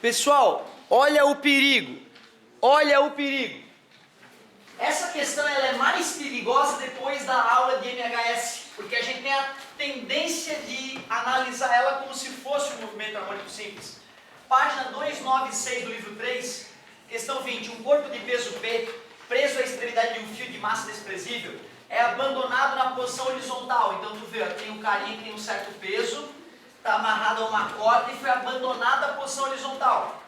Pessoal, olha o perigo. Olha o perigo. Essa questão ela é mais perigosa depois da aula de MHS, porque a gente tem a tendência de analisar ela como se fosse um movimento harmônico simples. Página 296 do livro 3, questão 20. Um corpo de peso P, preso à extremidade de um fio de massa desprezível, é abandonado na posição horizontal. Então tu vê, ó, tem um carinha que tem um certo peso, está amarrado a uma corda e foi abandonado na posição horizontal.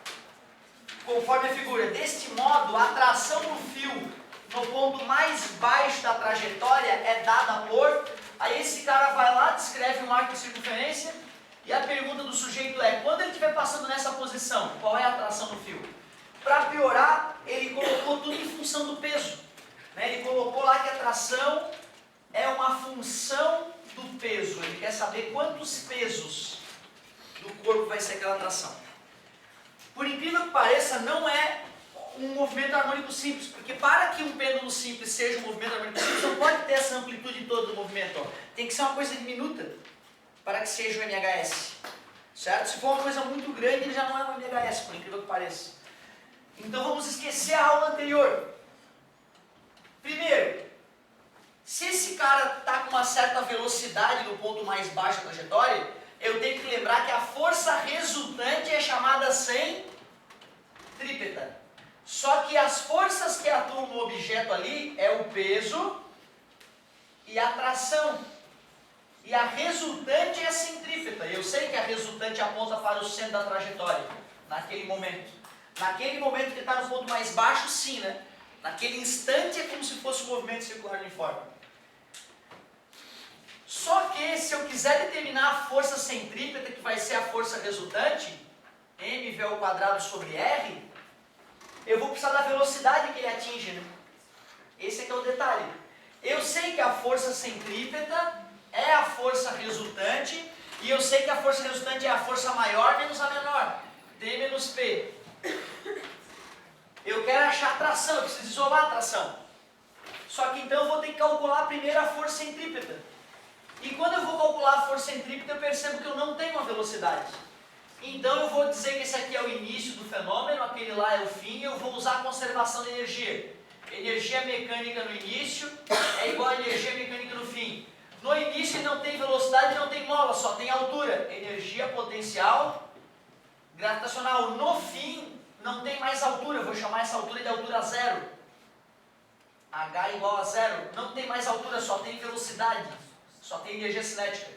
Conforme a figura. Deste modo, a tração do fio no ponto mais baixo da trajetória é dada por... Aí esse cara vai lá, descreve um arco de circunferência e a pergunta do sujeito é: quando ele estiver passando nessa posição, qual é a tração do fio? Para piorar, ele colocou tudo em função do peso. Né? Ele colocou lá que a tração é uma função do peso. Ele quer saber quantos pesos do corpo vai ser aquela tração. Por incrível que pareça, não é um movimento harmônico simples, porque para que um pêndulo simples seja um movimento harmônico simples, não pode ter essa amplitude toda do movimento. Ó. Tem que ser uma coisa diminuta para que seja um MHS. Certo? Se for uma coisa muito grande, ele já não é um MHS, por incrível que pareça. Então vamos esquecer a aula anterior. Primeiro, se esse cara está com uma certa velocidade no ponto mais baixo da trajetória, eu tenho que lembrar que a força resultante é chamada centrípeta. Só que as forças que atuam no objeto ali é o peso e a tração. E a resultante é a centrípeta. Eu sei que a resultante aponta para o centro da trajetória, naquele momento. Naquele momento que está no ponto mais baixo, sim, né? Naquele instante é como se fosse um movimento circular uniforme. Só que se eu quiser determinar a força centrípeta, que vai ser a força resultante, mv ao quadrado sobre r, eu vou precisar da velocidade que ele atinge, né? Esse é que é o detalhe. Eu sei que a força centrípeta é a força resultante, e eu sei que a força resultante é a força maior menos a menor, D menos P. Eu quero achar a tração, eu preciso isolar a tração. Só que então eu vou ter que calcular primeiro a força centrípeta. E quando eu vou calcular a força centrípeta, eu percebo que eu não tenho uma velocidade. Então eu vou dizer que esse aqui é o início do fenômeno, aquele lá é o fim, e eu vou usar a conservação de energia. Energia mecânica no início é igual a energia mecânica no fim. No início não tem velocidade, não tem mola, só tem altura. Energia potencial gravitacional. No fim não tem mais altura, eu vou chamar essa altura de altura zero. H igual a zero. Não tem mais altura, só tem velocidade. Só tem energia cinética.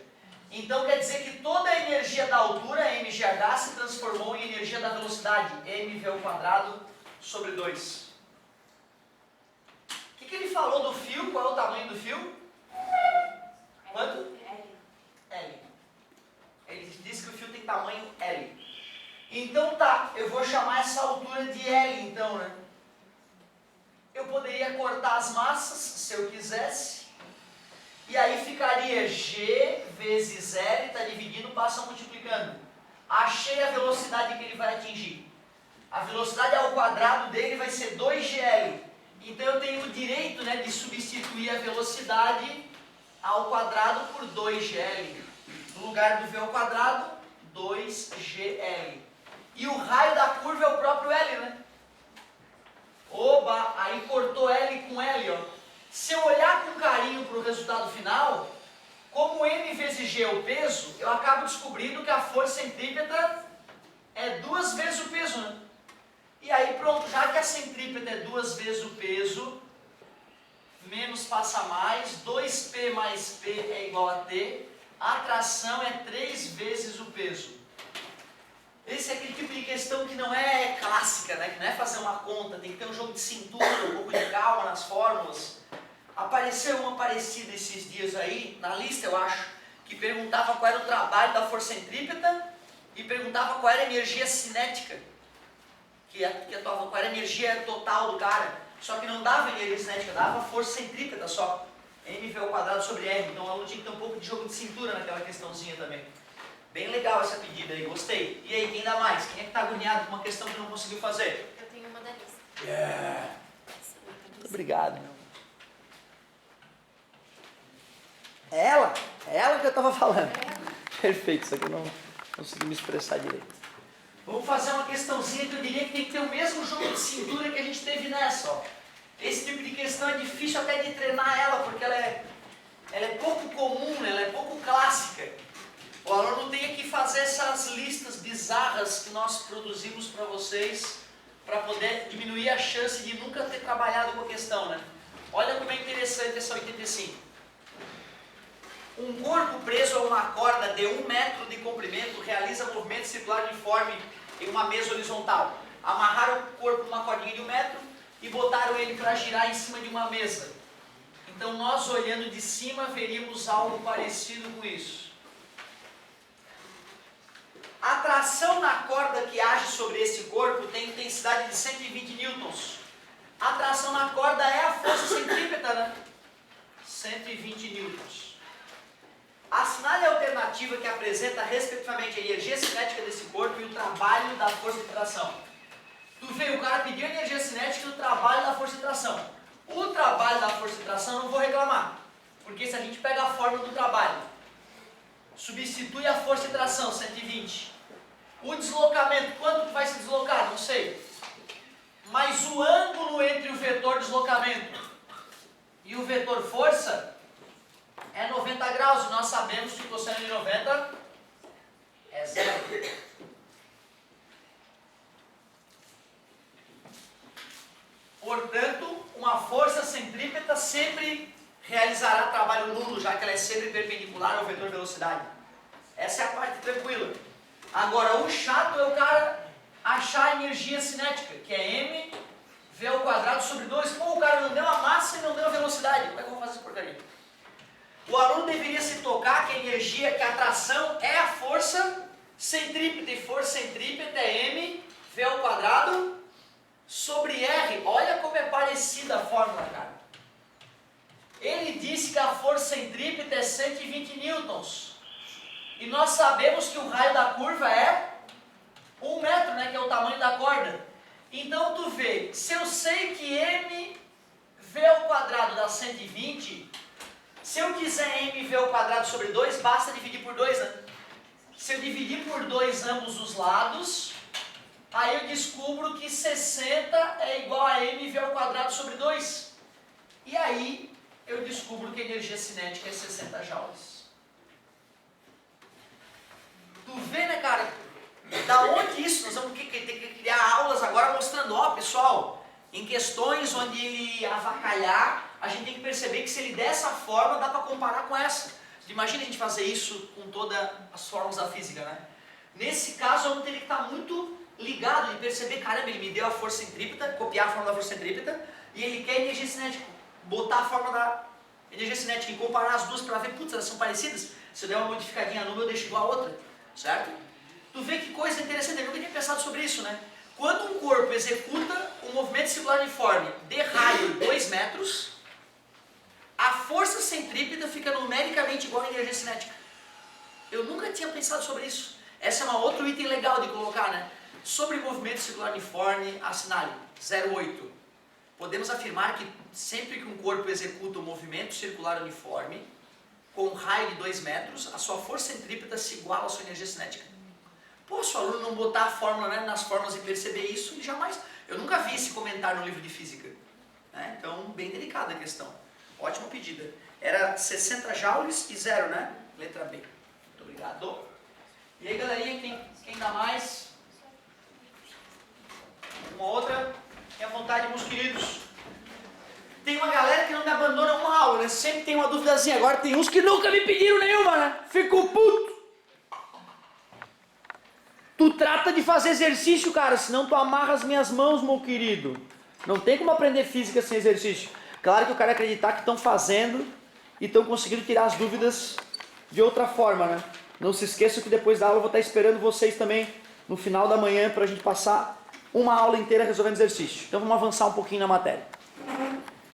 Então quer dizer que toda a energia da altura, mgh, se transformou em energia da velocidade, mv ao quadrado sobre 2. O que ele falou do fio? Qual é o tamanho do fio? Quanto? L. Ele disse que o fio tem tamanho L. Então tá, eu vou chamar essa altura de L então, né? Eu poderia cortar as massas, se eu quisesse. E aí ficaria G vezes L, está dividindo, passa multiplicando. Achei a velocidade que ele vai atingir. A velocidade ao quadrado dele vai ser 2GL. Então eu tenho o direito, né, de substituir a velocidade ao quadrado por 2GL. No lugar do V ao quadrado, 2GL. E o raio da curva é o próprio L, né? Oba, aí cortou L com L, ó. Se eu olhar com carinho para o resultado final, como M vezes G é o peso, eu acabo descobrindo que a força centrípeta é 2 vezes o peso, né? E aí pronto, já que a centrípeta é 2 vezes o peso, menos passa mais, 2P mais P é igual a T, a tração é 3 vezes o peso. Esse é aquele tipo de questão que não é clássica, né? Que não é fazer uma conta, tem que ter um jogo de cintura, um pouco de calma nas fórmulas. Apareceu uma parecida esses dias aí, na lista eu acho, que perguntava qual era o trabalho da força centrípeta e perguntava qual era a energia cinética, que atuava, qual era a energia total do cara. Só que não dava energia cinética, dava força centrípeta só, mv ao quadrado sobre r. Então o aluno tinha que ter um pouco de jogo de cintura naquela questãozinha também. Bem legal essa pedida aí, gostei. E aí, quem dá mais? Quem é que está agoniado com uma questão que não conseguiu fazer? Eu tenho uma da lista. Yeah. Muito obrigado, meu. É ela? É ela que eu estava falando. Perfeito, isso aqui eu não consegui me expressar direito. Vamos fazer uma questãozinha que eu diria que tem que ter o mesmo jogo de cintura que a gente teve nessa, ó. Esse tipo de questão é difícil até de treinar ela, porque ela é pouco comum, ela é pouco clássica. O aluno tem que fazer essas listas bizarras que nós produzimos para vocês, para poder diminuir a chance de nunca ter trabalhado com a questão, né? Olha como é interessante essa 85. Um corpo preso a uma corda de 1 metro de comprimento realiza movimento circular uniforme em uma mesa horizontal. Amarraram o corpo numa cordinha de 1 metro e botaram ele para girar em cima de uma mesa. Então nós olhando de cima veríamos algo parecido com isso. A tração na corda que age sobre esse corpo tem intensidade de 120 newtons. A tração na corda é a força centrípeta, né? 120 newtons. Assinale a alternativa que apresenta respectivamente a energia cinética desse corpo e o trabalho da força de tração. Tu vê, o cara pediu a energia cinética e o trabalho da força de tração. O trabalho da força de tração eu não vou reclamar, porque se a gente pega a fórmula do trabalho, substitui a força de tração, 120. O deslocamento, quanto vai se deslocar? Não sei. Mas o ângulo entre o vetor deslocamento e o vetor força é 90 graus, e nós sabemos que o cosseno de 90 é 0. Portanto, uma força centrípeta sempre realizará trabalho nulo, já que ela é sempre perpendicular ao vetor velocidade. Essa é a parte tranquila. Agora, o chato é o cara achar a energia cinética, que é m v ao quadrado sobre 2. Pô, o cara não deu a massa e não deu a velocidade. Como é que eu vou fazer essa porcaria? O aluno deveria se tocar que a energia, que a tração é a força centrípeta, e força centrípeta é m v ao quadrado sobre r. Olha como é parecida a fórmula, cara. Ele disse que a força centrípeta é 120 newtons. E nós sabemos que o raio da curva é 1 metro, né, que é o tamanho da corda. Então tu vê, se eu sei que m v ao quadrado dá 120, se eu quiser m v ao quadrado sobre 2, basta dividir por 2, né? Se eu dividir por 2 ambos os lados, aí eu descubro que 60 é igual a m v ao quadrado sobre 2. E aí eu descubro que a energia cinética é 60 joules. Tu vê, né, cara? Da onde isso? Nós vamos ter que criar aulas agora mostrando, ó, pessoal, em questões onde ele avacalhar, a gente tem que perceber que se ele dessa forma, dá para comparar com essa. Imagina a gente fazer isso com todas as formas da física, né? Nesse caso, vamos ter que estar muito ligado e perceber, caramba, ele me deu a força centrípeta, copiar a forma da força centrípeta, e ele quer energia cinética, botar a forma da energia cinética e comparar as duas para ver, putz, elas são parecidas. Se eu der uma modificadinha numa, eu deixo igual a outra, certo? Tu vê que coisa interessante, eu nunca tinha pensado sobre isso, né? Quando um corpo executa um movimento circular uniforme de raio 2 metros, a força centrípeta fica numericamente igual à energia cinética. Eu nunca tinha pensado sobre isso. Esse é um outro item legal de colocar, né? Sobre movimento circular uniforme, assinale 08. Podemos afirmar que sempre que um corpo executa um movimento circular uniforme, com um raio de 2 metros, a sua força centrípeta se iguala à sua energia cinética. Pô, se o aluno não botar a fórmula, né, nas fórmulas e perceber isso, ele jamais... Eu nunca vi esse comentário no livro de física. Né? Então, bem delicada a questão. Ótima pedida. Era 60 joules e 0, né? Letra B. Muito obrigado. E aí, galerinha, quem dá mais? Uma outra? Tenha vontade, meus queridos. Tem uma galera que não me abandona uma aula, né? Sempre tem uma duvidazinha. Agora tem uns que nunca me pediram nenhuma, né? Fico puto. Tu trata de fazer exercício, cara, senão tu amarra as minhas mãos, meu querido. Não tem como aprender física sem exercício. Claro que eu quero acreditar que estão fazendo e estão conseguindo tirar as dúvidas de outra forma, né? Não se esqueçam que depois da aula eu vou estar esperando vocês também no final da manhã para a gente passar uma aula inteira resolvendo exercício. Então vamos avançar um pouquinho na matéria.